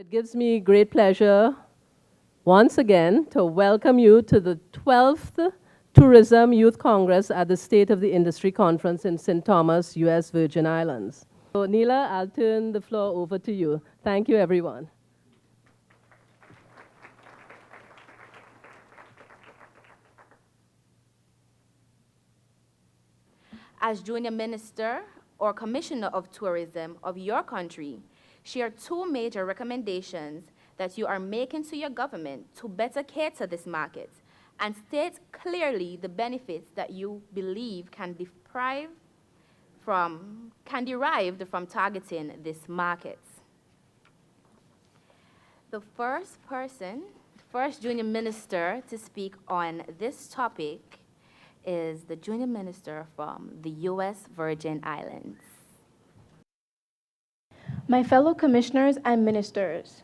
It gives me great pleasure once again to welcome you to the 12th Tourism Youth Congress at the State of the Industry Conference in St. Thomas, U.S. Virgin Islands. So, Neela, I'll turn the floor over to you. Thank you, everyone. As Junior Minister or Commissioner of Tourism of your country, share two major recommendations that you are making to your government to better cater this market, and state clearly the benefits that you believe can derive from targeting this market. The first junior minister to speak on this topic is the junior minister from the U.S. Virgin Islands. My fellow commissioners and ministers,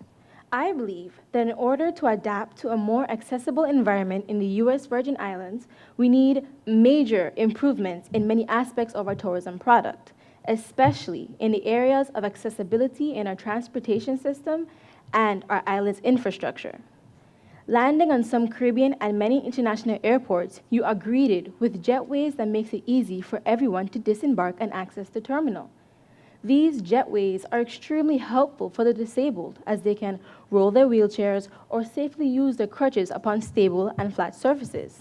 I believe that in order to adapt to a more accessible environment in the U.S. Virgin Islands, we need major improvements in many aspects of our tourism product, especially in the areas of accessibility in our transportation system and our island's infrastructure. Landing on some Caribbean and many international airports, you are greeted with jetways that makes it easy for everyone to disembark and access the terminal. These jetways are extremely helpful for the disabled as they can roll their wheelchairs or safely use their crutches upon stable and flat surfaces.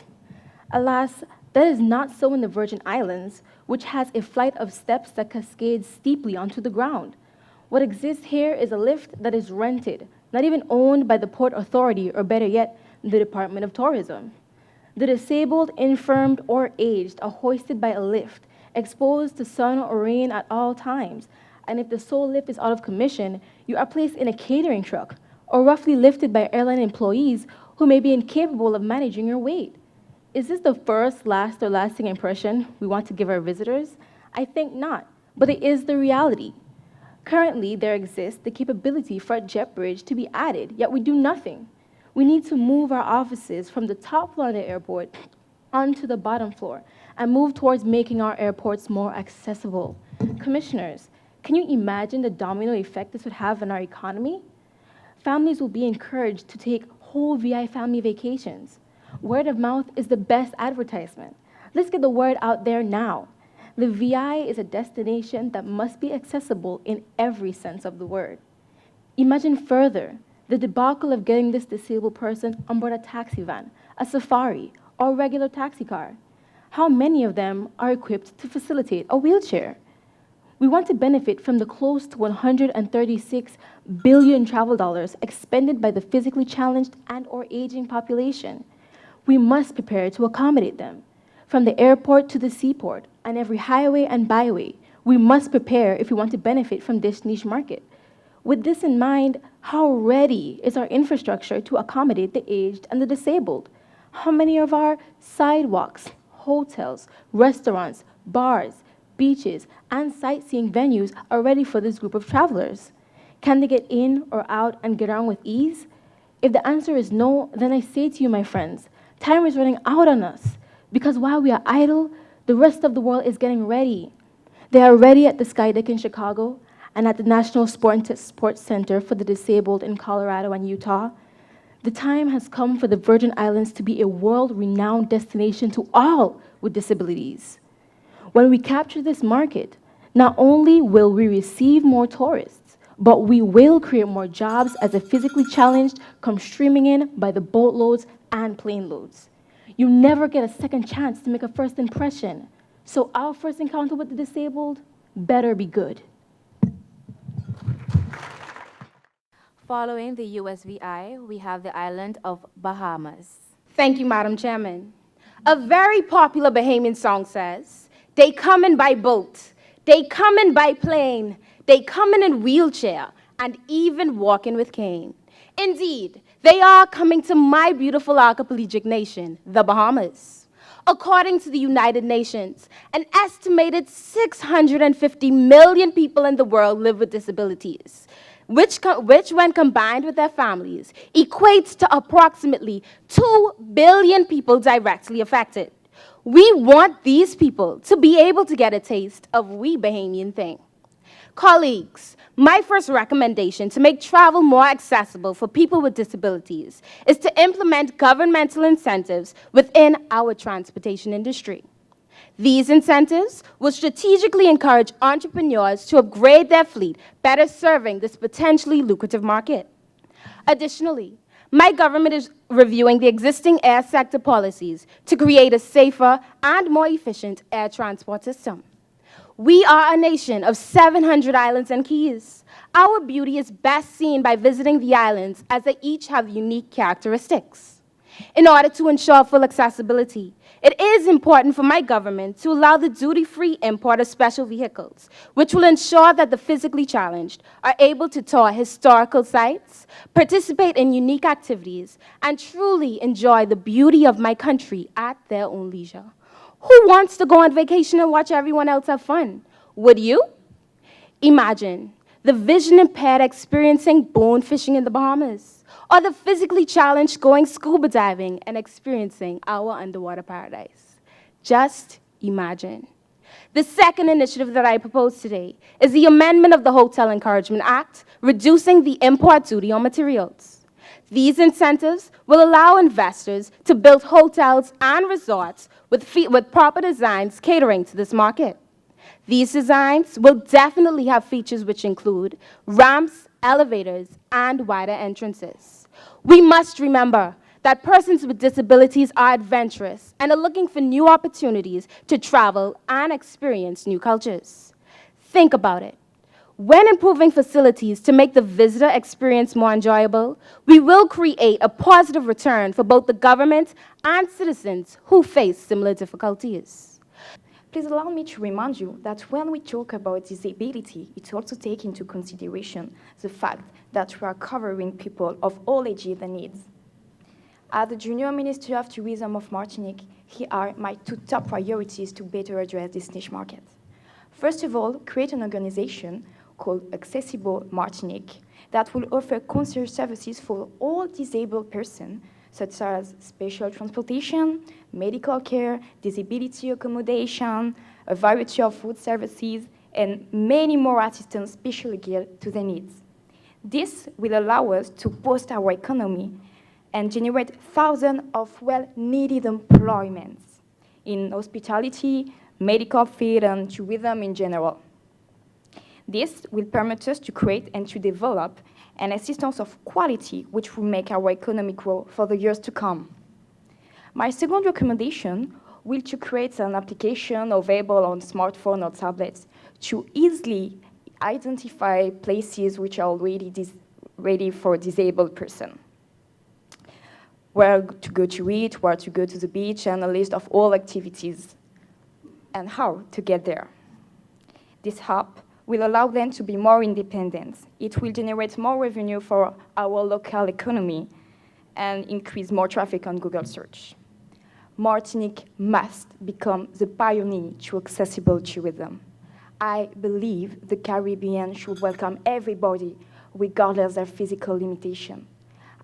Alas, that is not so in the Virgin Islands, which has a flight of steps that cascade steeply onto the ground. What exists here is a lift that is rented, not even owned by the Port Authority, or better yet, the Department of Tourism. The disabled, infirmed, or aged are hoisted by a lift, exposed to sun or rain at all times, and if the sole lift is out of commission, you are placed in a catering truck, or roughly lifted by airline employees who may be incapable of managing your weight. Is this the first, last, or lasting impression we want to give our visitors? I think not, but it is the reality. Currently, there exists the capability for a jet bridge to be added, yet we do nothing. We need to move our offices from the top floor of the airport onto the bottom floor and move towards making our airports more accessible. Commissioners, can you imagine the domino effect this would have on our economy? Families will be encouraged to take whole VI family vacations. Word of mouth is the best advertisement. Let's get the word out there now. The VI is a destination that must be accessible in every sense of the word. Imagine further the debacle of getting this disabled person on board a taxi van, a safari, or a regular taxi car. How many of them are equipped to facilitate a wheelchair? We want to benefit from the close to 136 billion travel dollars expended by the physically challenged and/or aging population. We must prepare to accommodate them. From the airport to the seaport, and every highway and byway, we must prepare if we want to benefit from this niche market. With this in mind, how ready is our infrastructure to accommodate the aged and the disabled? How many of our sidewalks, hotels, restaurants, bars, beaches, and sightseeing venues are ready for this group of travelers? Can they get in or out and get around with ease? If the answer is no, then I say to you, my friends, time is running out on us, because while we are idle, the rest of the world is getting ready. They are ready at the Skydeck in Chicago and at the National Sports Center for the Disabled in Colorado and Utah. The time has come for the Virgin Islands to be a world-renowned destination to all with disabilities. When we capture this market, not only will we receive more tourists, but we will create more jobs as the physically challenged come streaming in by the boatloads and plane loads. You never get a second chance to make a first impression, so our first encounter with the disabled better be good. Following the USVI, we have the island of Bahamas. Thank you, Madam Chairman. A very popular Bahamian song says, "They comin' by boat, they comin' by plane, they comin' in wheelchair, and even walking with cane." Indeed, they are coming to my beautiful archipelagic nation, the Bahamas. According to the United Nations, an estimated 650 million people in the world live with disabilities, which when combined with their families, equates to approximately 2 billion people directly affected. We want these people to be able to get a taste of we Bahamian thing. Colleagues, my first recommendation to make travel more accessible for people with disabilities is to implement governmental incentives within our transportation industry. These incentives will strategically encourage entrepreneurs to upgrade their fleet, better serving this potentially lucrative market. Additionally, my government is reviewing the existing air sector policies to create a safer and more efficient air transport system. We are a nation of 700 islands and keys. Our beauty is best seen by visiting the islands, as they each have unique characteristics. In order to ensure full accessibility, it is important for my government to allow the duty-free import of special vehicles, which will ensure that the physically challenged are able to tour historical sites, participate in unique activities, and truly enjoy the beauty of my country at their own leisure. Who wants to go on vacation and watch everyone else have fun? Would you? Imagine the vision impaired experiencing bone fishing in the Bahamas, or the physically challenged going scuba diving and experiencing our underwater paradise. Just imagine. The second initiative that I propose today is the amendment of the Hotel Encouragement Act, reducing the import duty on materials. These incentives will allow investors to build hotels and resorts with proper designs catering to this market. These designs will definitely have features which include ramps, elevators, and wider entrances. We must remember that persons with disabilities are adventurous and are looking for new opportunities to travel and experience new cultures. Think about it. When improving facilities to make the visitor experience more enjoyable, we will create a positive return for both the government and citizens who face similar difficulties. Please allow me to remind you that when we talk about disability, it also takes into consideration the fact that we are covering people of all ages and needs. As the Junior Minister of Tourism of Martinique, here are my two top priorities to better address this niche market. First of all, create an organization called Accessible Martinique that will offer concierge services for all disabled persons, such as special transportation, medical care, disability accommodation, a variety of food services, and many more assistance specially geared to their needs. This will allow us to boost our economy and generate thousands of well-needed employments in hospitality, medical field, and tourism in general. This will permit us to create and to develop an assistance of quality which will make our economy grow for the years to come. My second recommendation will to create an application available on smartphone or tablets to easily identify places which are already ready for a disabled person. Where to go to eat, where to go to the beach, and a list of all activities and how to get there. This app will allow them to be more independent. It will generate more revenue for our local economy and increase more traffic on Google search. Martinique must become the pioneer to accessible tourism. I believe the Caribbean should welcome everybody, regardless of their physical limitation.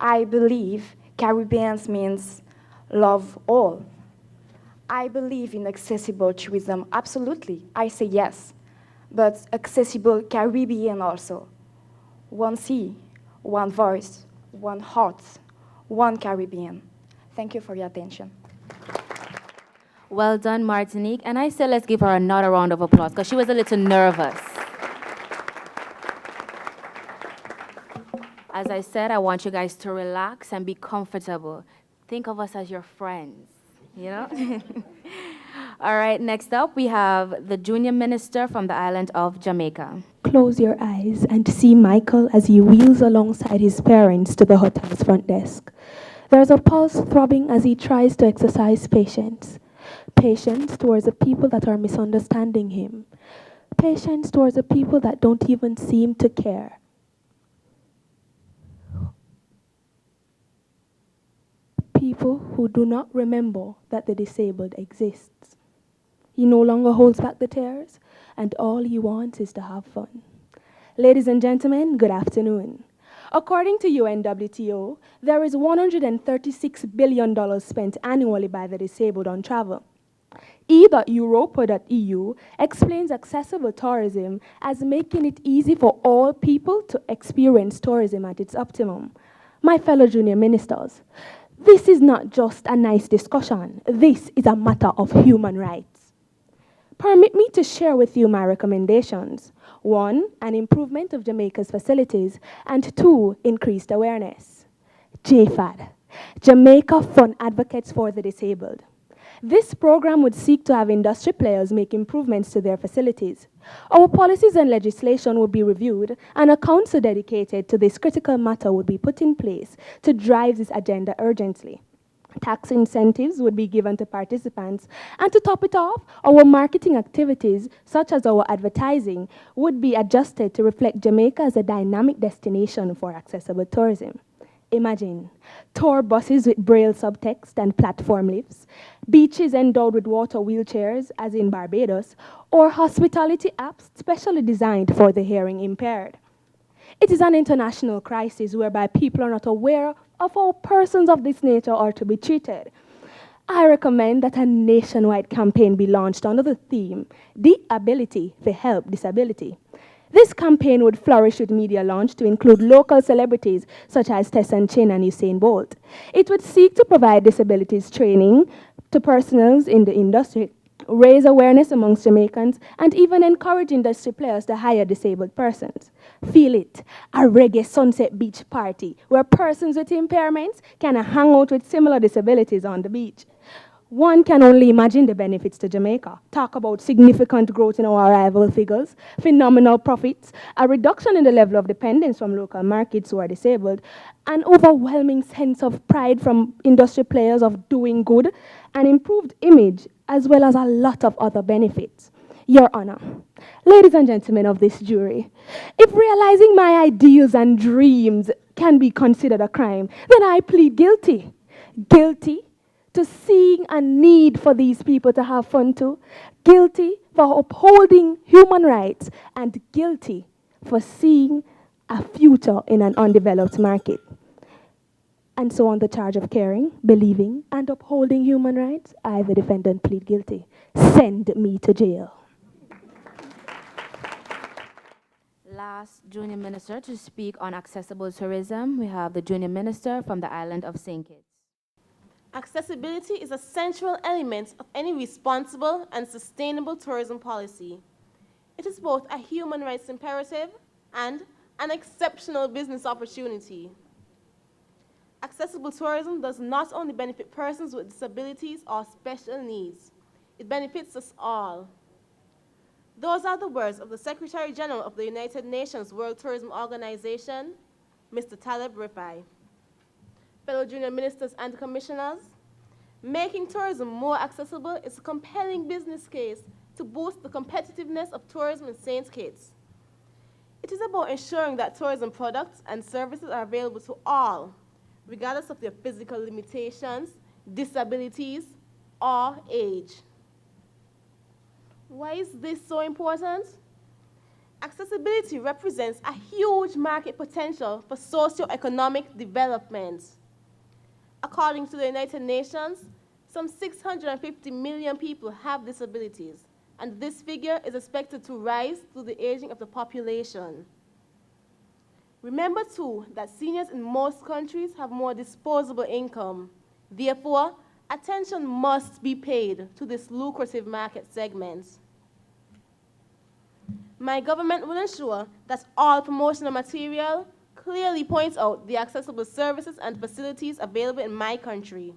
I believe Caribbeans means love all. I believe in accessible tourism, absolutely. I say yes. But accessible Caribbean also. One sea, one voice, one heart, one Caribbean. Thank you for your attention. Well done, Martinique. And I say let's give her another round of applause because she was a little nervous. As I said, I want you guys to relax and be comfortable. Think of us as your friends, you know? All right, next up, we have the Junior Minister from the island of Jamaica. Close your eyes and see Michael as he wheels alongside his parents to the hotel's front desk. There's a pulse throbbing as he tries to exercise patience. Patience towards the people that are misunderstanding him. Patience towards the people that don't even seem to care. People who do not remember that the disabled exists. He no longer holds back the tears, and all he wants is to have fun. Ladies and gentlemen, good afternoon. According to UNWTO, there is $136 billion spent annually by the disabled on travel. Europa.eu explains accessible tourism as making it easy for all people to experience tourism at its optimum. My fellow junior ministers, this is not just a nice discussion. This is a matter of human rights. Permit me to share with you my recommendations. 1, an improvement of Jamaica's facilities, and 2, increased awareness. JFAD, Jamaica Fund Advocates for the Disabled. This program would seek to have industry players make improvements to their facilities. Our policies and legislation would be reviewed, and a council dedicated to this critical matter would be put in place to drive this agenda urgently. Tax incentives would be given to participants, and to top it off, our marketing activities, such as our advertising, would be adjusted to reflect Jamaica as a dynamic destination for accessible tourism. Imagine tour buses with braille subtext and platform lifts, beaches endowed with water wheelchairs, as in Barbados, or hospitality apps specially designed for the hearing impaired. It is an international crisis whereby people are not aware of how persons of this nature are to be treated. I recommend that a nationwide campaign be launched under the theme, The Ability to Help Disability. This campaign would flourish with media launch to include local celebrities such as Tessan Chin and Usain Bolt. It would seek to provide disabilities training to personnel in the industry, raise awareness amongst Jamaicans, and even encourage industry players to hire disabled persons. Feel it, a reggae sunset beach party where persons with impairments can hang out with similar disabilities on the beach. One can only imagine the benefits to Jamaica. Talk about significant growth in our arrival figures, phenomenal profits, a reduction in the level of dependence from local markets who are disabled, an overwhelming sense of pride from industry players of doing good, an improved image, as well as a lot of other benefits. Your Honor, ladies and gentlemen of this jury, if realizing my ideals and dreams can be considered a crime, then I plead guilty. Guilty to seeing a need for these people to have fun too, guilty for upholding human rights, and guilty for seeing a future in an undeveloped market. And so on the charge of caring, believing, and upholding human rights, I, the defendant, plead guilty. Send me to jail. Last junior minister to speak on accessible tourism, we have the junior minister from the island of St. Kitts. Accessibility is a central element of any responsible and sustainable tourism policy. It is both a human rights imperative and an exceptional business opportunity. Accessible tourism does not only benefit persons with disabilities or special needs, it benefits us all. Those are the words of the Secretary General of the United Nations World Tourism Organization, Mr. Taleb Rifai. Fellow junior ministers and commissioners, making tourism more accessible is a compelling business case to boost the competitiveness of tourism in St. Kitts. It is about ensuring that tourism products and services are available to all, regardless of their physical limitations, disabilities, or age. Why is this so important? Accessibility represents a huge market potential for socio-economic development. According to the United Nations, some 650 million people have disabilities, and this figure is expected to rise through the aging of the population. Remember, too, that seniors in most countries have more disposable income. Therefore, attention must be paid to this lucrative market segment. My government will ensure that all promotional material clearly points out the accessible services and facilities available in my country.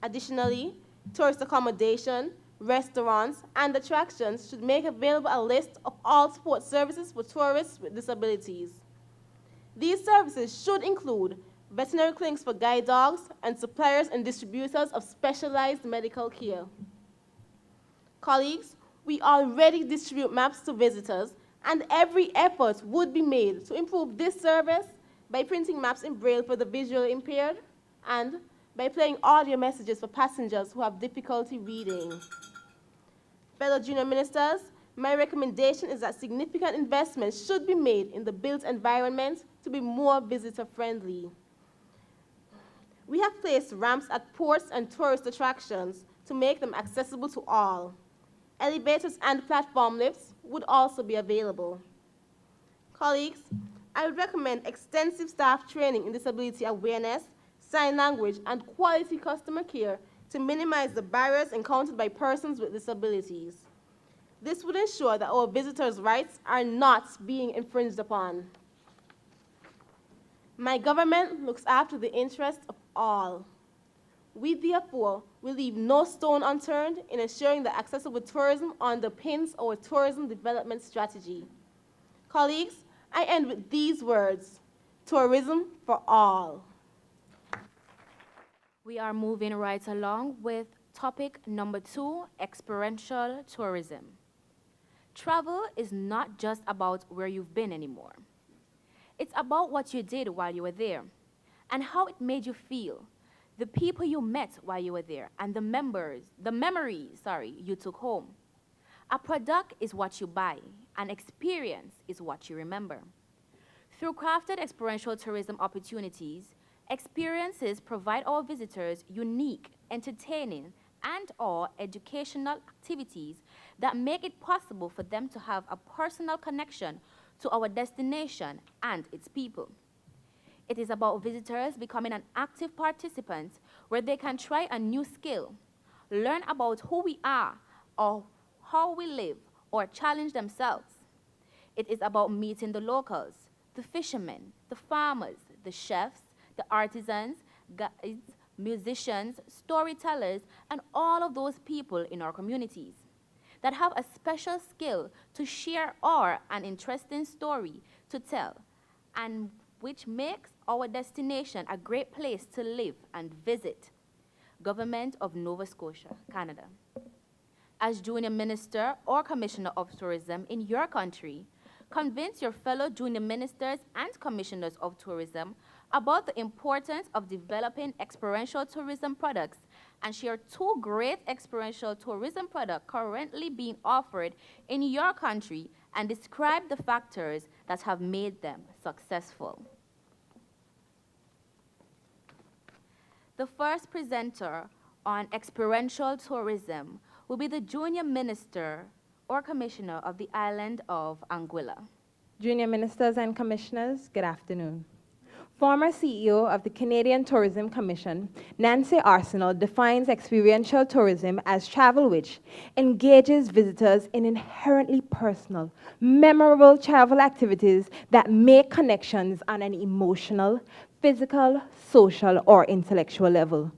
Additionally, tourist accommodation, restaurants, and attractions should make available a list of all support services for tourists with disabilities. These services should include veterinary clinics for guide dogs and suppliers and distributors of specialized medical care. Colleagues, we already distribute maps to visitors, and every effort would be made to improve this service by printing maps in Braille for the visually impaired and by playing audio messages for passengers who have difficulty reading. Fellow junior ministers, my recommendation is that significant investments should be made in the built environment to be more visitor-friendly. We have placed ramps at ports and tourist attractions to make them accessible to all. Elevators and platform lifts would also be available. Colleagues, I would recommend extensive staff training in disability awareness, sign language, and quality customer care to minimize the barriers encountered by persons with disabilities. This would ensure that our visitors' rights are not being infringed upon. My government looks after the interests of all. We therefore will leave no stone unturned in ensuring that accessible tourism underpins our tourism development strategy. Colleagues, I end with these words: tourism for all. We are moving right along with topic number 2, experiential tourism. Travel is not just about where you've been anymore. It's about what you did while you were there and how it made you feel, the people you met while you were there, and the memories you took home. A product is what you buy, an experience is what you remember. Through crafted experiential tourism opportunities, experiences provide our visitors unique, entertaining, and/or educational activities that make it possible for them to have a personal connection to our destination and its people. It is about visitors becoming an active participant where they can try a new skill, learn about who we are or how we live, or challenge themselves. It is about meeting the locals, the fishermen, the farmers, the chefs, the artisans, guides, musicians, storytellers, and all of those people in our communities that have a special skill to share or an interesting story to tell, and which makes our destination a great place to live and visit. Government of Nova Scotia, Canada. As Junior Minister or Commissioner of Tourism in your country, convince your fellow junior ministers and commissioners of tourism about the importance of developing experiential tourism products and share 2 great experiential tourism products currently being offered in your country and describe the factors that have made them successful. The first presenter on experiential tourism will be the Junior Minister or Commissioner of the island of Anguilla. Junior Ministers and Commissioners, good afternoon. Former CEO of the Canadian Tourism Commission, Nancy Arsenault, defines experiential tourism as travel which engages visitors in inherently personal, memorable travel activities that make connections on an emotional, physical, social, or intellectual level.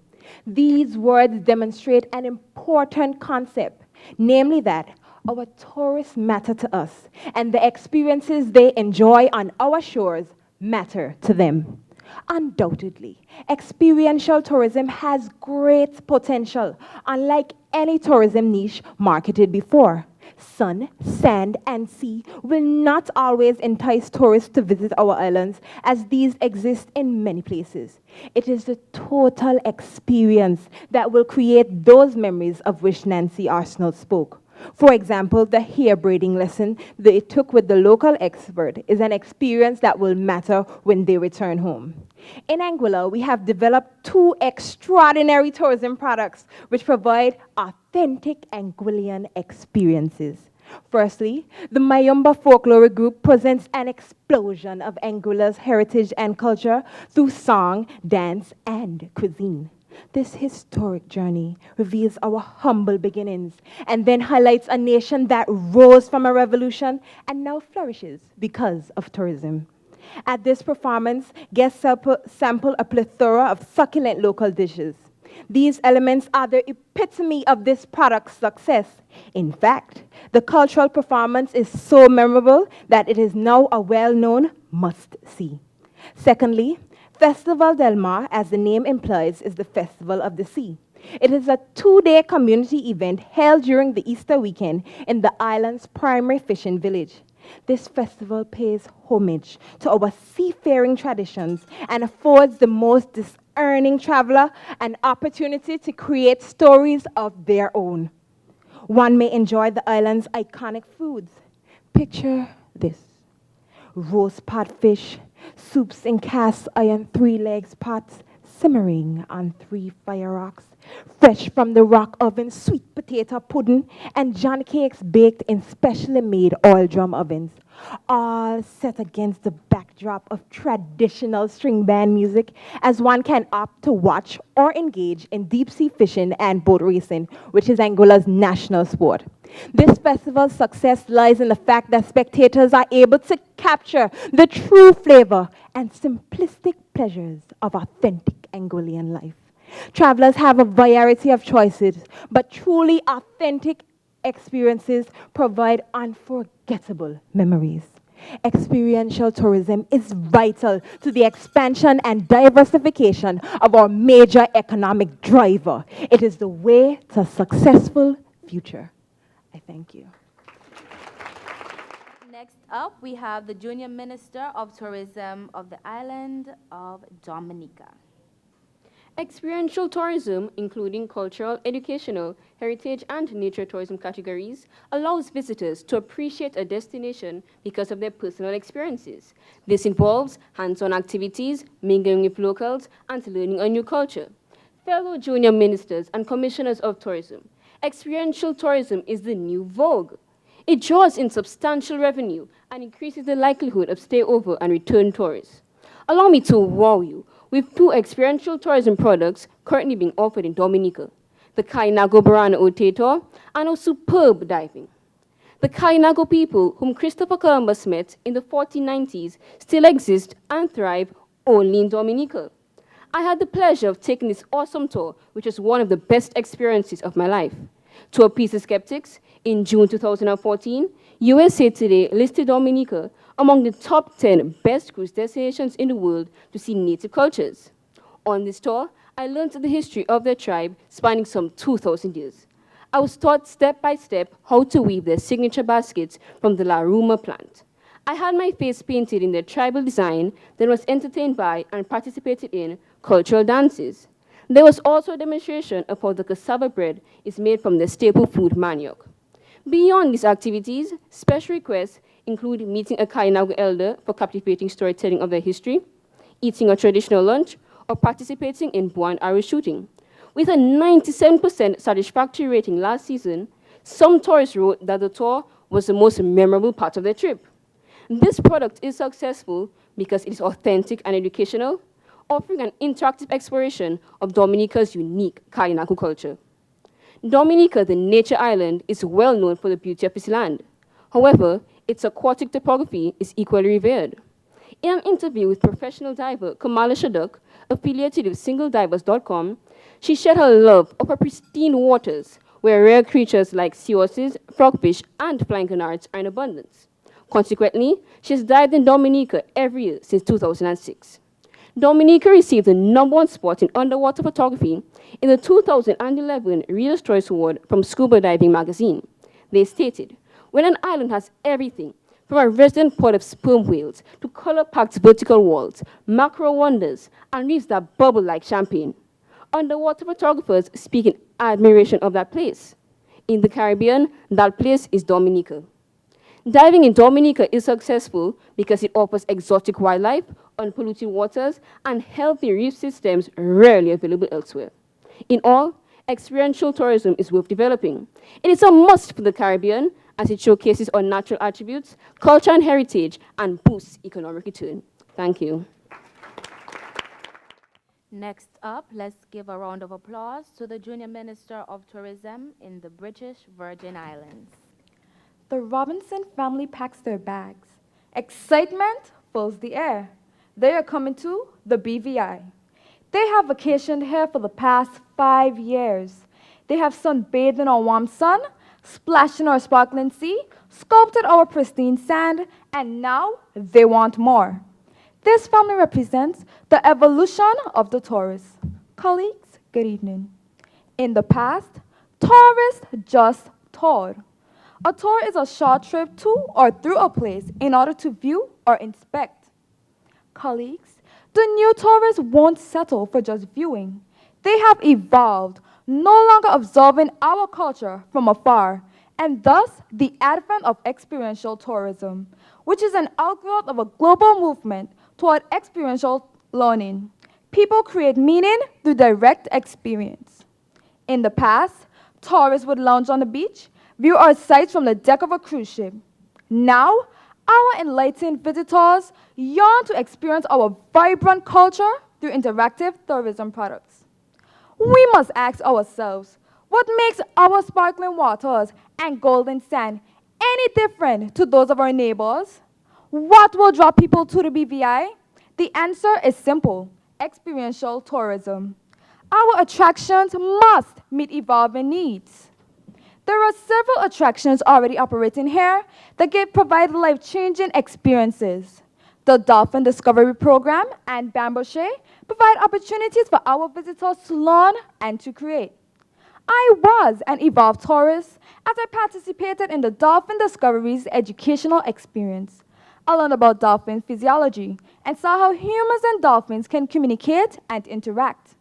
These words demonstrate an important concept, namely that our tourists matter to us, and the experiences they enjoy on our shores matter to them. Undoubtedly, experiential tourism has great potential, unlike any tourism niche marketed before. Sun, sand, and sea will not always entice tourists to visit our islands, as these exist in many places. It is the total experience that will create those memories of which Nancy Arsenault spoke. For example, the hair braiding lesson they took with the local expert is an experience that will matter when they return home. In Anguilla, we have developed 2 extraordinary tourism products which provide authentic Anguillian experiences. Firstly, the Mayumba Folklore Group presents an explosion of Anguilla's heritage and culture through song, dance, and cuisine. This historic journey reveals our humble beginnings and then highlights a nation that rose from a revolution and now flourishes because of tourism. At this performance, guests sample a plethora of succulent local dishes. These elements are the epitome of this product's success. In fact, the cultural performance is so memorable that it is now a well-known must-see. Secondly, Festival Del Mar, as the name implies, is the Festival of the Sea. It is a 2-day community event held during the Easter weekend in the island's primary fishing village. This festival pays homage to our seafaring traditions and affords the most discerning traveler an opportunity to create stories of their own. One may enjoy the island's iconic foods. Picture this: roast pot fish, soups in cast iron 3 legs pots, simmering on 3 fire rocks, fresh from the rock oven, sweet potato pudding, and John cakes baked in specially made oil drum ovens, all set against the backdrop of traditional string band music, as one can opt to watch or engage in deep-sea fishing and boat racing, which is Angola's national sport. This festival's success lies in the fact that spectators are able to capture the true flavor and simplistic pleasures of authentic Angolan life. Travelers have a variety of choices, but truly authentic experiences provide unforgettable memories. Experiential tourism is vital to the expansion and diversification of our major economic driver. It is the way to a successful future. I thank you. Next up, we have the Junior Minister of Tourism of the island of Dominica. Experiential tourism, including cultural, educational, heritage, and nature tourism categories, allows visitors to appreciate a destination because of their personal experiences. This involves hands-on activities, mingling with locals, and learning a new culture. Fellow junior ministers and commissioners of tourism, experiential tourism is the new vogue. It draws in substantial revenue and increases the likelihood of stayover and return tourists. Allow me to wow you with 2 experiential tourism products currently being offered in Dominica, the Kainago Barana Otator and our superb diving. The Kainago people, whom Christopher Columbus met in the 1490s, still exist and thrive only in Dominica. I had the pleasure of taking this awesome tour, which was one of the best experiences of my life. To appease the skeptics, in June 2014, USA Today listed Dominica among the top 10 best cruise destinations in the world to see native cultures. On this tour, I learned the history of their tribe spanning some 2,000 years. I was taught step by step how to weave their signature baskets from the laruma plant. I had my face painted in their tribal design, then was entertained by and participated in cultural dances. There was also a demonstration of how the cassava bread is made from their staple food, manioc. Beyond these activities, special requests include meeting a Kainago elder for captivating storytelling of their history, eating a traditional lunch, or participating in bow and arrow shooting. With a 97% satisfactory rating last season, some tourists wrote that the tour was the most memorable part of their trip. This product is successful because it is authentic and educational, offering an interactive exploration of Dominica's unique Kainago culture. Dominica, the nature island, is well known for the beauty of its land. However, its aquatic topography is equally revered. In an interview with professional diver Kamala Shaduk, affiliated with SingleDivers.com, she shared her love of her pristine waters, where rare creatures like sea horses, frogfish, and flying canards are in abundance. Consequently, she has dived in Dominica every year since 2006. Dominica received the #1 spot in underwater photography in the 2011 Reader's Choice Award from Scuba Diving magazine. They stated, when an island has everything, from a resident port of sperm whales to color-packed vertical walls, macro wonders, and reefs that bubble like champagne, underwater photographers speak in admiration of that place. In the Caribbean, that place is Dominica. Diving in Dominica is successful because it offers exotic wildlife, unpolluted waters, and healthy reef systems rarely available elsewhere. In all, experiential tourism is worth developing. It is a must for the Caribbean as it showcases our natural attributes, culture and heritage, and boosts economic return. Thank you. Next up, let's give a round of applause to the Junior Minister of Tourism in the British Virgin Islands. The Robinson family packs their bags. Excitement fills the air. They are coming to the BVI. They have vacationed here for the past 5 years. They have sunbathed in our warm sun, splashed in our sparkling sea, sculpted our pristine sand, and now they want more. This family represents the evolution of the tourist. Colleagues, good evening. In the past, tourists just toured. A tour is a short trip to or through a place in order to view or inspect. Colleagues, the new tourists won't settle for just viewing. They have evolved, no longer observing our culture from afar, and thus the advent of experiential tourism, which is an outgrowth of a global movement toward experiential learning. People create meaning through direct experience. In the past, tourists would lounge on the beach, view our sights from the deck of a cruise ship. Now, our enlightened visitors yearn to experience our vibrant culture through interactive tourism products. We must ask ourselves, what makes our sparkling waters and golden sand any different to those of our neighbors? What will draw people to the BVI? The answer is simple: experiential tourism. Our attractions must meet evolving needs. There are several attractions already operating here that provide life-changing experiences. The Dolphin Discovery Program and Bambouche provide opportunities for our visitors to learn and to create. I was an evolved tourist as I participated in the Dolphin Discovery's educational experience. I learned about dolphin physiology and saw how humans and dolphins can communicate and interact.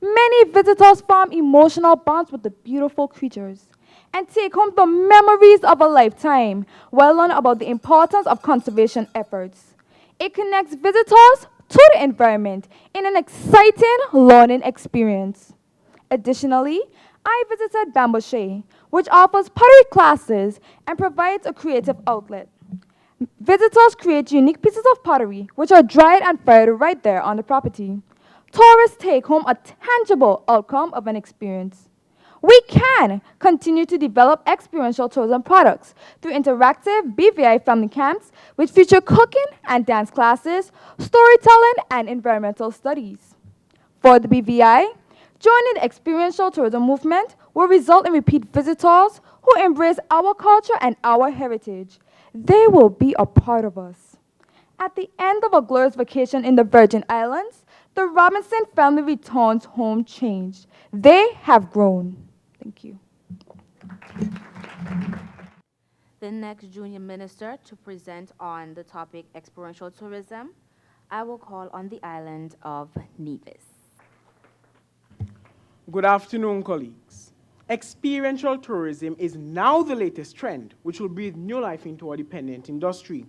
Many visitors form emotional bonds with the beautiful creatures and take home the memories of a lifetime while learning about the importance of conservation efforts. It connects visitors to the environment in an exciting learning experience. Additionally, I visited Bambouche, which offers pottery classes and provides a creative outlet. Visitors create unique pieces of pottery, which are dried and fried right there on the property. Tourists take home a tangible outcome of an experience. We can continue to develop experiential tourism products through interactive BVI family camps, which feature cooking and dance classes, storytelling, and environmental studies. For the BVI, joining the experiential tourism movement will result in repeat visitors who embrace our culture and our heritage. They will be a part of us. At the end of a glorious vacation in the Virgin Islands, the Robinson family returns home changed. They have grown. Thank you. The next junior minister to present on the topic experiential tourism, I will call on the island of Nevis. Good afternoon, colleagues. Experiential tourism is now the latest trend, which will breathe new life into our dependent industry.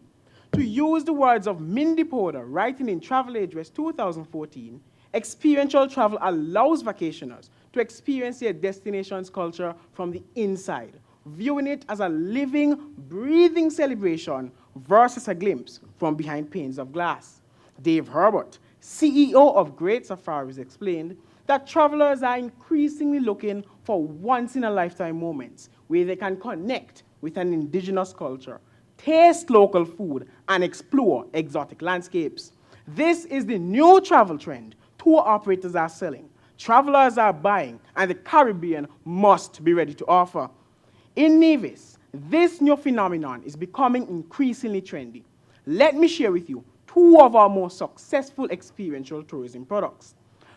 To use the words of Mindy Porter, writing in Travel Age West 2014, experiential travel allows vacationers to experience their destination's culture from the inside, viewing it as a living, breathing celebration versus a glimpse from behind panes of glass. Dave Herbert, CEO of Great Safaris, explained that travelers are increasingly looking for once-in-a-lifetime moments where they can connect with an indigenous culture, taste local food, and explore exotic landscapes. This is the new travel trend tour operators are selling, travelers are buying, and the Caribbean must be ready to offer. In Nevis, this new phenomenon is becoming increasingly trendy. Let me share with you two of our most successful experiential tourism products.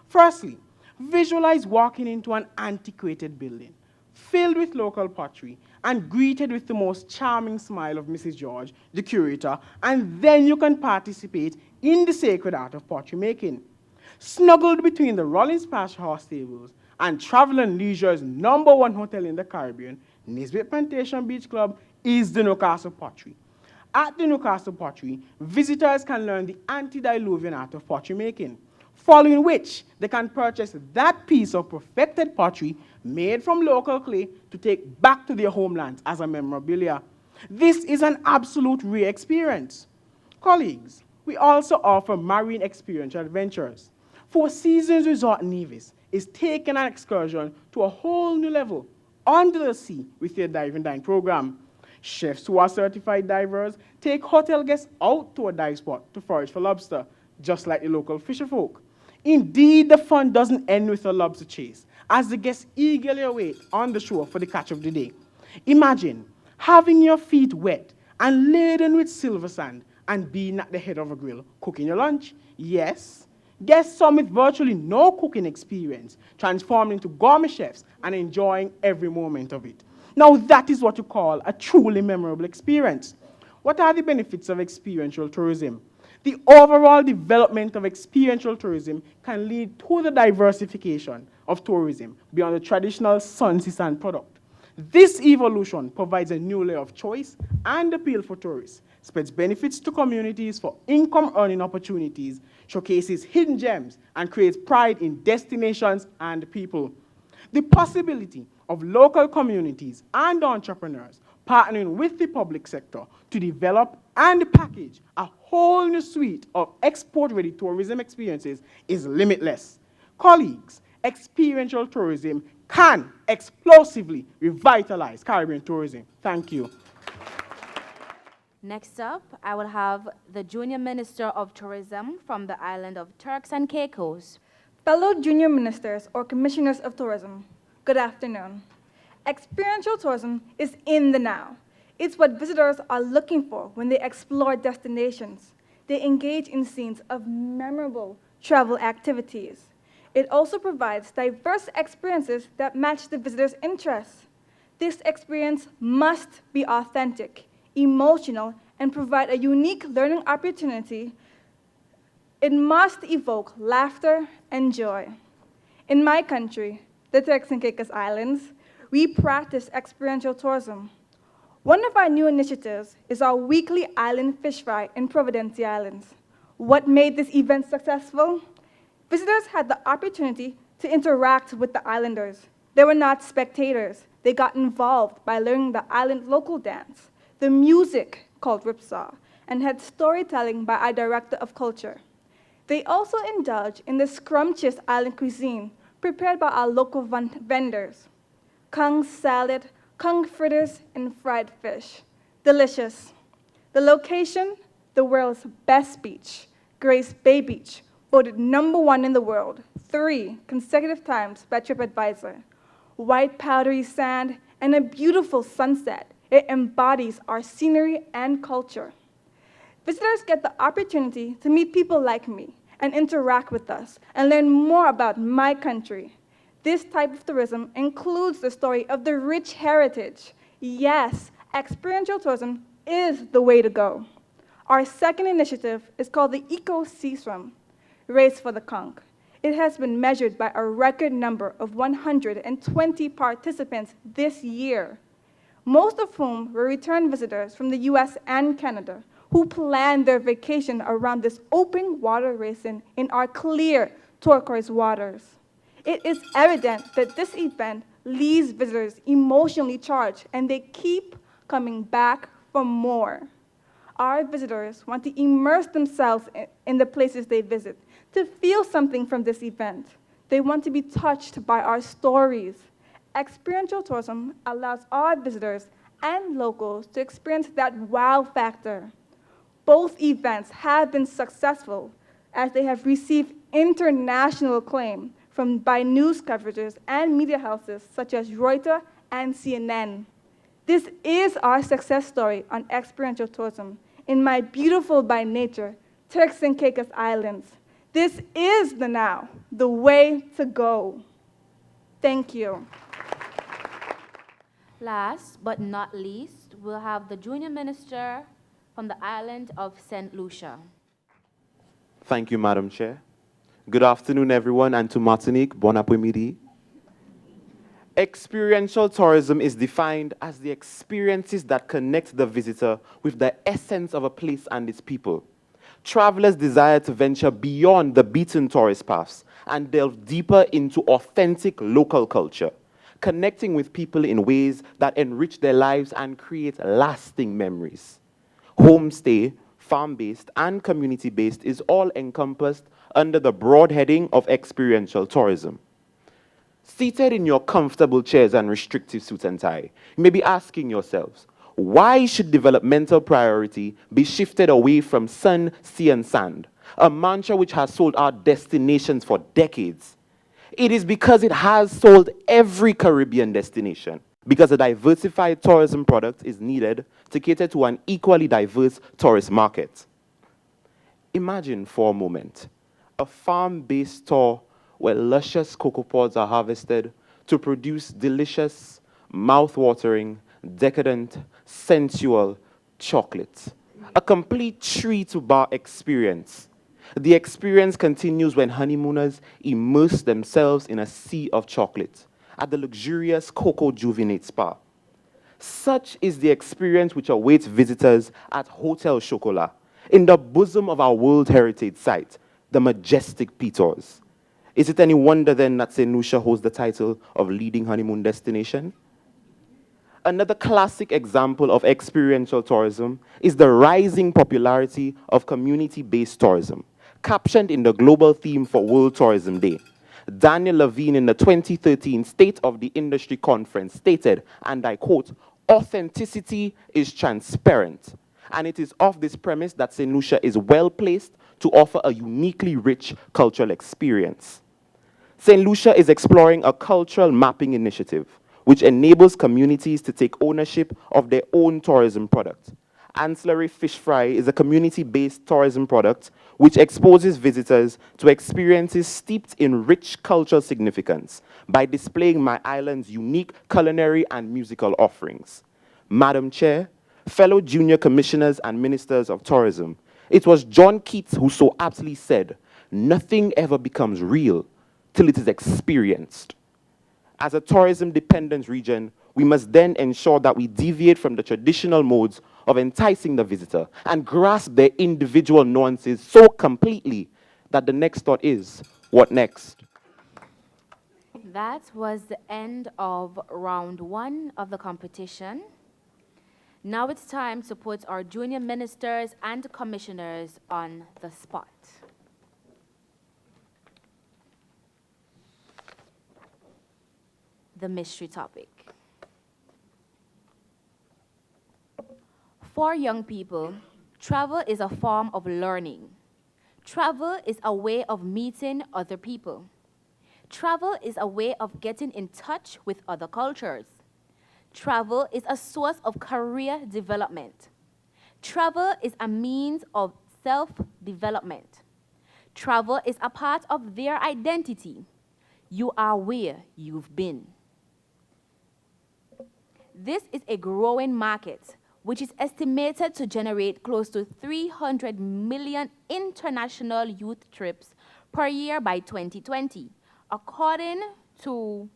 Firstly, visualize walking into an antiquated building, filled with local pottery, and greeted with the most charming smile of Mrs. George, the curator, and then you can participate in the sacred art of pottery making. Snuggled between the Rollins Pash horse stables and Travel and Leisure's #1 hotel in the Caribbean, Nisbet Plantation Beach Club is the Newcastle Pottery. At the Newcastle Pottery, visitors can learn the antediluvian art of pottery making, following which they can purchase that piece of perfected pottery made from local clay to take back to their homelands as a memorabilia. This is an absolute rare experience. Colleagues, we also offer marine experiential adventures. Four Seasons Resort Nevis is taking an excursion to a whole new level under the sea with their dive and dine program. Chefs who are certified divers take hotel guests out to a dive spot to forage for lobster, just like the local fisherfolk. Indeed, the fun doesn't end with a lobster chase, as the guests eagerly await on the shore for the catch of the day. Imagine having your feet wet and laden with silver sand and being at the head of a grill cooking your lunch. Yes, guests some with virtually no cooking experience transformed into gourmet chefs and enjoying every moment of it. Now that is what you call a truly memorable experience. What are the benefits of experiential tourism? The overall development of experiential tourism can lead to the diversification of tourism beyond the traditional sun-sea sand product. This evolution provides a new layer of choice and appeal for tourists, spreads benefits to communities for income-earning opportunities, showcases hidden gems, and creates pride in destinations and people. The possibility of local communities and entrepreneurs partnering with the public sector to develop and package a whole new suite of export-ready tourism experiences is limitless. Colleagues, experiential tourism can explosively revitalize Caribbean tourism. Thank you. Next up, I will have the Junior Minister of Tourism from the island of Turks and Caicos. Fellow junior ministers or commissioners of tourism, good afternoon. Experiential tourism is in the now. It's what visitors are looking for when they explore destinations. They engage in scenes of memorable travel activities. It also provides diverse experiences that match the visitor's interests. This experience must be authentic, emotional, and provide a unique learning opportunity. It must evoke laughter and joy. In my country, the Turks and Caicos Islands, we practice experiential tourism. One of our new initiatives is our weekly island fish fry in Providencia Islands. What made this event successful? Visitors had the opportunity to interact with the islanders. They were not spectators. They got involved by learning the island local dance, the music called ripsaw, and had storytelling by our director of culture. They also indulged in the scrumptious island cuisine prepared by our local vendors. Kung salad, kung fritters, and fried fish. Delicious. The location, the world's best beach, Grace Bay Beach, voted #1 in the world 3 consecutive times by TripAdvisor. White powdery sand and a beautiful sunset. It embodies our scenery and culture. Visitors get the opportunity to meet people like me and interact with us and learn more about my country. This type of tourism includes the story of the rich heritage. Yes, experiential tourism is the way to go. Our second initiative is called the Eco Seaswim, Race for the Conch. It has been measured by a record number of 120 participants this year, most of whom were return visitors from the US and Canada who planned their vacation around this open water racing in our clear turquoise waters. It is evident that this event leaves visitors emotionally charged and they keep coming back for more. Our visitors want to immerse themselves in the places they visit, to feel something from this event. They want to be touched by our stories. Experiential tourism allows our visitors and locals to experience that wow factor. Both events have been successful as they have received international acclaim by news coverages and media houses such as Reuters and CNN. This is our success story on experiential tourism in my beautiful by nature Turks and Caicos Islands. This is the now, the way to go. Thank you. Last but not least, we'll have the Junior Minister from the island of St. Lucia. Thank you, Madam Chair. Good afternoon, everyone, and to Martinique, bon après-midi. Experiential tourism is defined as the experiences that connect the visitor with the essence of a place and its people. Travelers desire to venture beyond the beaten tourist paths and delve deeper into authentic local culture, connecting with people in ways that enrich their lives and create lasting memories. Homestay, farm-based, and community-based is all encompassed under the broad heading of experiential tourism. Seated in your comfortable chairs and restrictive suit and tie, you may be asking yourselves, why should developmental priority be shifted away from sun, sea, and sand, a mantra which has sold our destinations for decades? It is because it has sold every Caribbean destination, because a diversified tourism product is needed to cater to an equally diverse tourist market. Imagine for a moment a farm-based tour where luscious cocoa pods are harvested to produce delicious, mouth-watering, decadent, sensual chocolate. A complete tree-to-bar experience. The experience continues when honeymooners immerse themselves in a sea of chocolate at the luxurious Coco Juvenate Spa. Such is the experience which awaits visitors at Hotel Chocolat, in the bosom of our World Heritage Site, the majestic Pitors. Is it any wonder then that St. Lucia holds the title of leading honeymoon destination? Another classic example of experiential tourism is the rising popularity of community-based tourism, captioned in the global theme for World Tourism Day. Daniel Levine in the 2013 State of the Industry Conference stated, and I quote, "Authenticity is transparent, and it is off this premise that St. Lucia is well placed to offer a uniquely rich cultural experience." St. Lucia is exploring a cultural mapping initiative which enables communities to take ownership of their own tourism product. Ancillary Fish Fry is a community-based tourism product which exposes visitors to experiences steeped in rich cultural significance by displaying my island's unique culinary and musical offerings. Madam Chair, fellow junior commissioners and ministers of tourism, it was John Keats who so aptly said, "Nothing ever becomes real till it is experienced." As a tourism-dependent region, we must then ensure that we deviate from the traditional modes of enticing the visitor and grasp their individual nuances so completely that the next thought is, what next? That was the end of round 1 of the competition. Now it's time to put our junior ministers and commissioners on the spot. The mystery topic. For young people, travel is a form of learning. Travel is a way of meeting other people. Travel is a way of getting in touch with other cultures. Travel is a source of career development. Travel is a means of self-development. Travel is a part of their identity. You are where you've been. This is a growing market, which is estimated to generate close to 300 million international youth trips per year by 2020, according to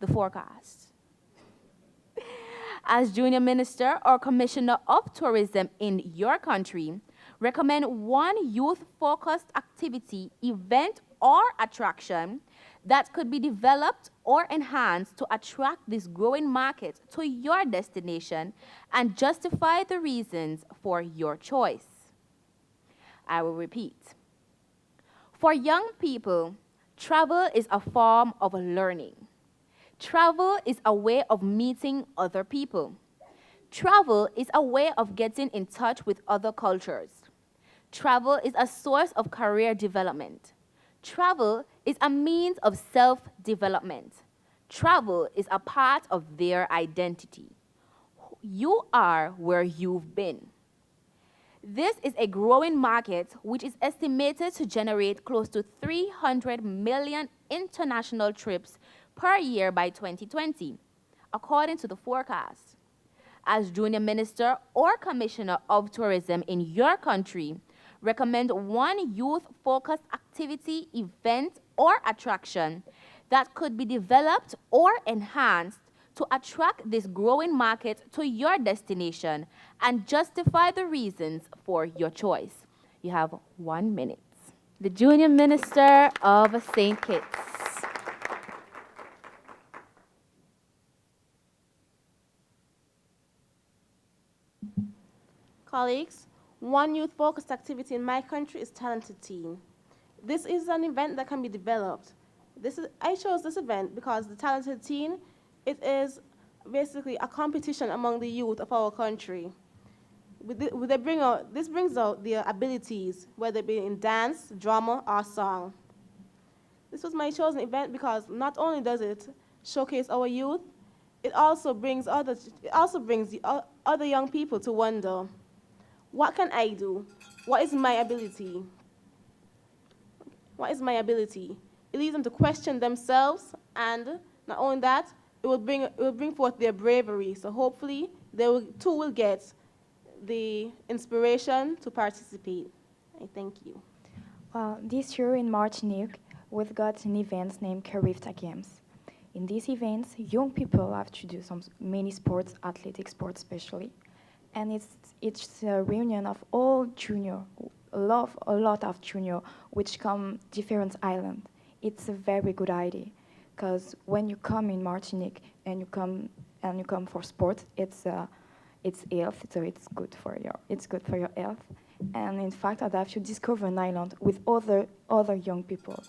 the forecast. As Junior Minister or Commissioner of Tourism in your country, recommend one youth-focused activity, event, or attraction that could be developed or enhanced to attract this growing market to your destination and justify the reasons for your choice. I will repeat. For young people, travel is a form of learning. Travel is a way of meeting other people. Travel is a way of getting in touch with other cultures. Travel is a source of career development. Travel is a means of self-development. Travel is a part of their identity. You are where you've been. This is a growing market which is estimated to generate close to 300 million international trips per year by 2020, according to the forecast. As Junior Minister or Commissioner of Tourism in your country, recommend one youth-focused activity, event, or attraction that could be developed or enhanced to attract this growing market to your destination and justify the reasons for your choice. You have 1 minute. The Junior Minister of St. Kitts. Colleagues, one youth-focused activity in my country is Talented Teen. This is an event that can be developed. I chose this event because the Talented Teen, it is basically a competition among the youth of our country. This brings out their abilities, whether it be in dance, drama, or song. This was my chosen event because not only does it showcase our youth, it also brings the other young people to wonder, what can I do? What is my ability? What is my ability? It leads them to question themselves, and not only that, it will bring forth their bravery. So hopefully, they too will get the inspiration to participate. I thank you. Well, this year in Martinique, we've got an event named Carifta Games. In these events, young people have to do some many sports, athletic sports especially. And it's a reunion of all junior, a lot of junior, which come different islands. It's a very good idea, because when you come in Martinique and you come for sport, it's health, so it's good for your health. And in fact, I'd have to discover an island with other young people.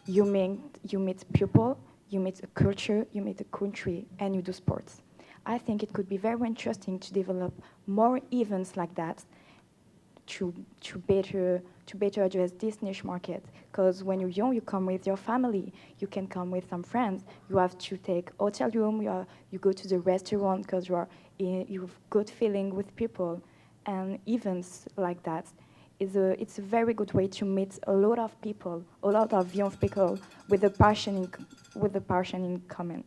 You meet people, you meet a culture, you meet a country, and you do sports. I think it could be very interesting to develop more events like that to better address this niche market. Because when you're young, you come with your family, you can come with some friends. You have to take hotel room, you go to the restaurant because you have good feeling with people. And events like that it's a very good way to meet a lot of people, a lot of young people with a passion in common.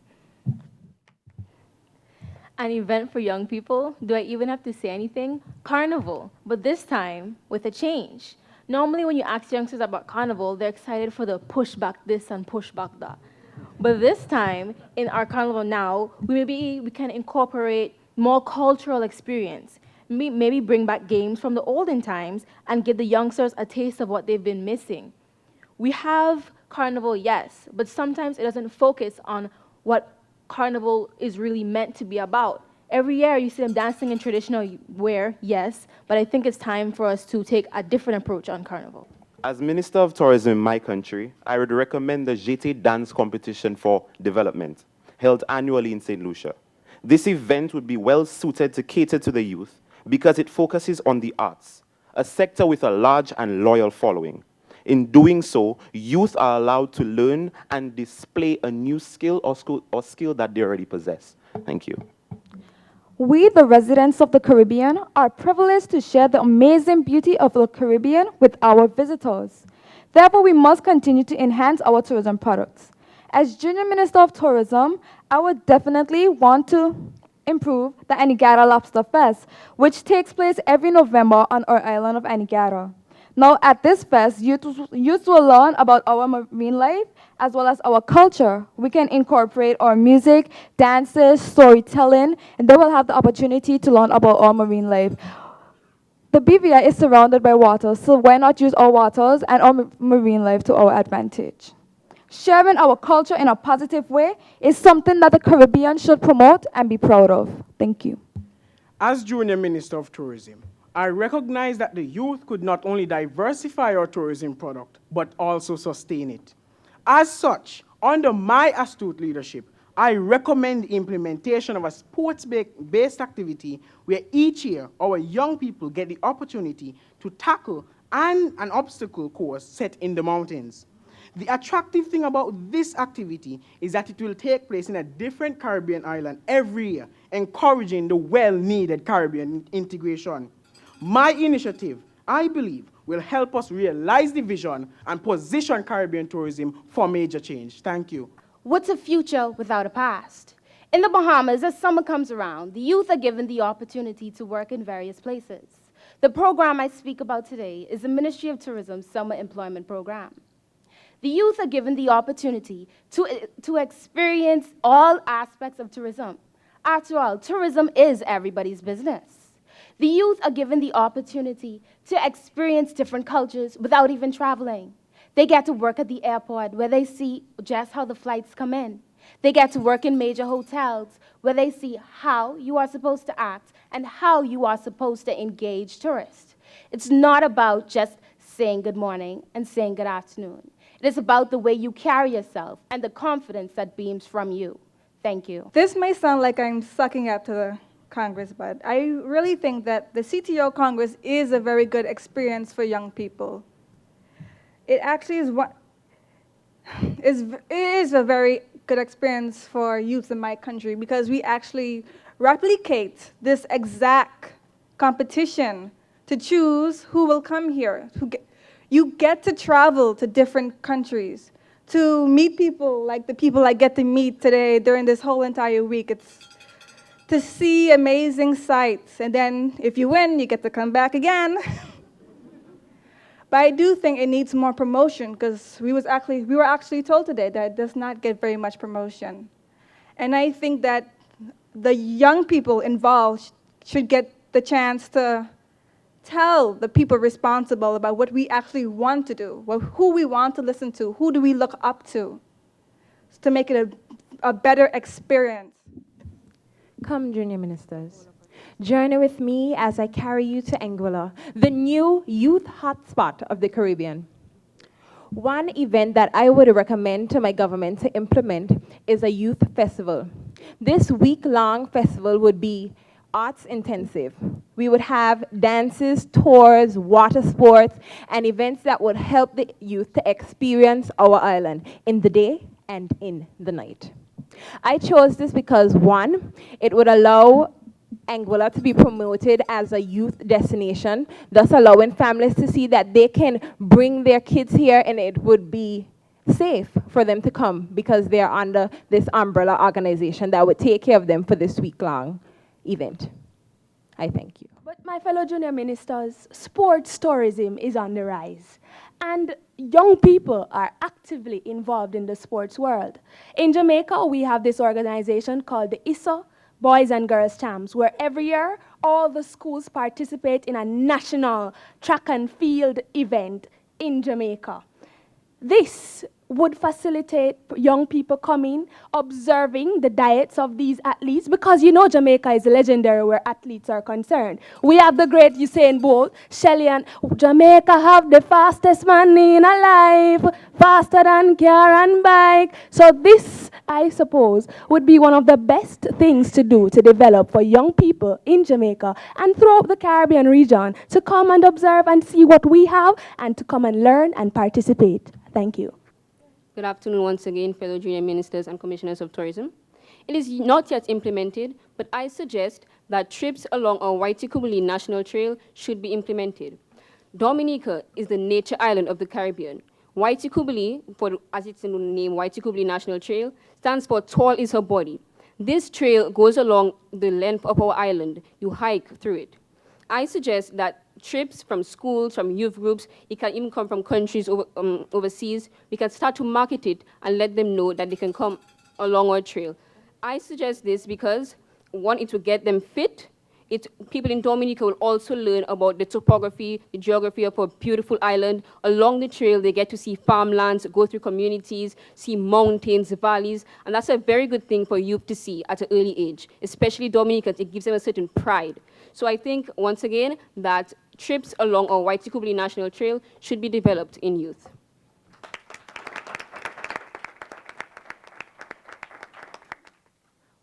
An event for young people? Do I even have to say anything? Carnival, but this time with a change. Normally when you ask youngsters about carnival, they're excited for the push back this and push back that. But this time, in our carnival now, we can incorporate more cultural experience. Maybe bring back games from the olden times and give the youngsters a taste of what they've been missing. We have carnival, yes, but sometimes it doesn't focus on what carnival is really meant to be about. Every year you see them dancing in traditional wear, yes, but I think it's time for us to take a different approach on carnival. As Minister of Tourism in my country, I would recommend the JT Dance Competition for Development, held annually in St. Lucia. This event would be well suited to cater to the youth because it focuses on the arts, a sector with a large and loyal following. In doing so, youth are allowed to learn and display a new skill or skill that they already possess. Thank you. We, the residents of the Caribbean, are privileged to share the amazing beauty of the Caribbean with our visitors. Therefore, we must continue to enhance our tourism products. As Junior Minister of Tourism, I would definitely want to improve the Anegada Lobster Fest, which takes place every November on our island of Anegada. Now, at this fest, youth will learn about our marine life as well as our culture. We can incorporate our music, dances, storytelling, and they will have the opportunity to learn about our marine life. The BVI is surrounded by water, so why not use our waters and our marine life to our advantage? Sharing our culture in a positive way is something that the Caribbean should promote and be proud of. Thank you. As Junior Minister of Tourism, I recognize that the youth could not only diversify our tourism product, but also sustain it. As such, under my astute leadership, I recommend the implementation of a sports-based activity where each year our young people get the opportunity to tackle an obstacle course set in the mountains. The attractive thing about this activity is that it will take place in a different Caribbean island every year, encouraging the well-needed Caribbean integration. My initiative, I believe, will help us realize the vision and position Caribbean tourism for major change. Thank you. What's a future without a past? In the Bahamas, as summer comes around, the youth are given the opportunity to work in various places. The program I speak about today is the Ministry of Tourism's Summer Employment Program. The youth are given the opportunity to experience all aspects of tourism. After all, tourism is everybody's business. The youth are given the opportunity to experience different cultures without even traveling. They get to work at the airport where they see just how the flights come in. They get to work in major hotels where they see how you are supposed to act and how you are supposed to engage tourists. It's not about just saying good morning and saying good afternoon. It is about the way you carry yourself and the confidence that beams from you. Thank you. This may sound like I'm sucking up to the Congress, but I really think that the CTO Congress is a very good experience for young people. It actually is a very good experience for youth in my country because we actually replicate this exact competition to choose who will come here. You get to travel to different countries, to meet people like the people I get to meet today during this whole entire week. It's to see amazing sights, and then if you win, you get to come back again. But I do think it needs more promotion because we were actually told today that it does not get very much promotion. And I think that the young people involved should get the chance to tell the people responsible about what we actually want to do, who we want to listen to, who do we look up to make it a better experience. Come, junior ministers. Journey with me as I carry you to Anguilla, the new youth hotspot of the Caribbean. One event that I would recommend to my government to implement is a youth festival. This week-long festival would be arts intensive. We would have dances, tours, water sports, and events that would help the youth to experience our island in the day and in the night. I chose this because, one, it would allow Anguilla to be promoted as a youth destination, thus allowing families to see that they can bring their kids here and it would be safe for them to come because they are under this umbrella organization that would take care of them for this week-long event. I thank you. But my fellow junior ministers, sports tourism is on the rise. And young people are actively involved in the sports world. In Jamaica, we have this organization called the ISO, Boys and Girls Champs, where every year all the schools participate in a national track and field event in Jamaica. This would facilitate young people coming, observing the diets of these athletes, because you know Jamaica is legendary where athletes are concerned. We have the great Usain Bolt, Shelly, and Jamaica have the fastest man in alive, faster than car and bike. So this, I suppose, would be one of the best things to do to develop for young people in Jamaica and throughout the Caribbean region to come and observe and see what we have and to come and learn and participate. Thank you. Good afternoon once again, fellow junior ministers and commissioners of tourism. It is not yet implemented, but I suggest that trips along our Waitukubuli National Trail should be implemented. Dominica is the nature island of the Caribbean. Waitukubuli, as it's in the name, Waitukubuli National Trail, stands for tall is her body. This trail goes along the length of our island. You hike through it. I suggest that trips from schools, from youth groups, it can even come from countries overseas. We can start to market it and let them know that they can come along our trail. I suggest this because, one, it will get them fit. People in Dominica will also learn about the topography, the geography of a beautiful island. Along the trail, they get to see farmlands, go through communities, see mountains, valleys, and that's a very good thing for youth to see at an early age, especially Dominicans. It gives them a certain pride. So I think, once again, that trips along our Waitukubuli National Trail should be developed in youth.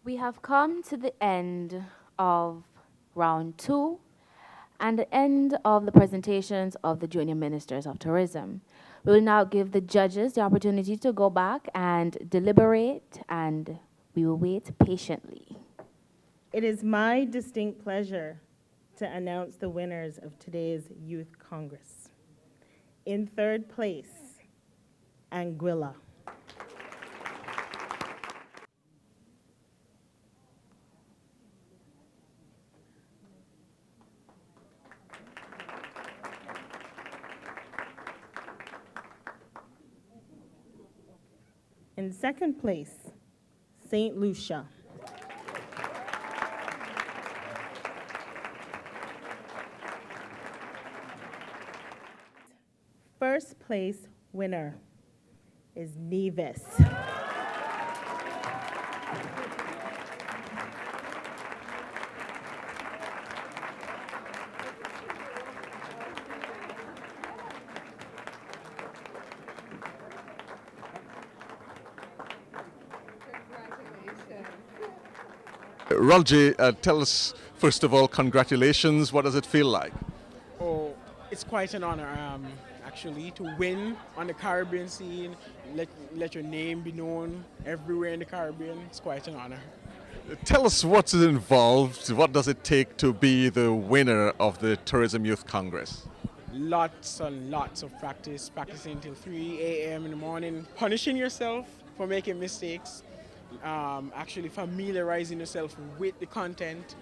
We have come to the end of round 2 and the end of the presentations of the junior ministers of tourism. We will now give the judges the opportunity to go back and deliberate, and we will wait patiently. It is my distinct pleasure to announce the winners of today's Youth Congress. In third place, Anguilla. In second place, St. Lucia. First place winner is Nevis. Rolji, tell us, first of all, congratulations. What does it feel like? Oh, it's quite an honor, actually, to win on the Caribbean scene, let your name be known everywhere in the Caribbean. It's quite an honor. Tell us what's involved. What does it take to be the winner of the Tourism Youth Congress? Lots and lots of practice, practicing till 3 a.m. in the morning, punishing yourself for making mistakes, actually familiarizing yourself with the content,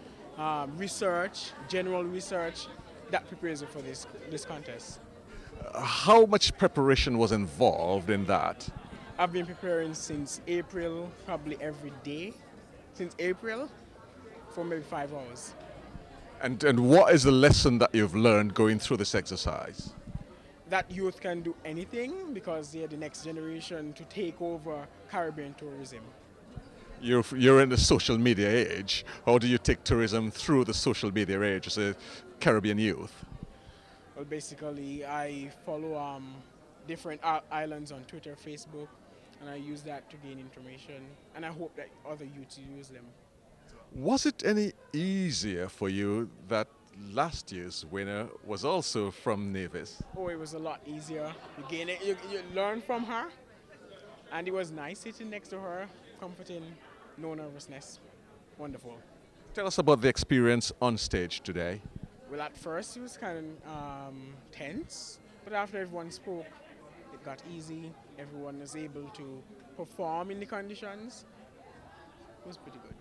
research, general research, that prepares you for this contest. How much preparation was involved in that? I've been preparing since April, probably every day. Since April, for maybe 5 hours. And what is the lesson that you've learned going through this exercise? That youth can do anything because they're the next generation to take over Caribbean tourism. You're in the social media age. How do you take tourism through the social media age as a Caribbean youth? Well, basically, I follow different islands on Twitter, Facebook, and I use that to gain information, and I hope that other youths use them. Was it any easier for you that last year's winner was also from Nevis? Oh, it was a lot easier. You learn from her, and it was nice sitting next to her, comforting, no nervousness. Wonderful. Tell us about the experience on stage today. Well, at first it was kind of tense, but after everyone spoke, it got easy. Everyone was able to perform in the conditions. It was pretty good.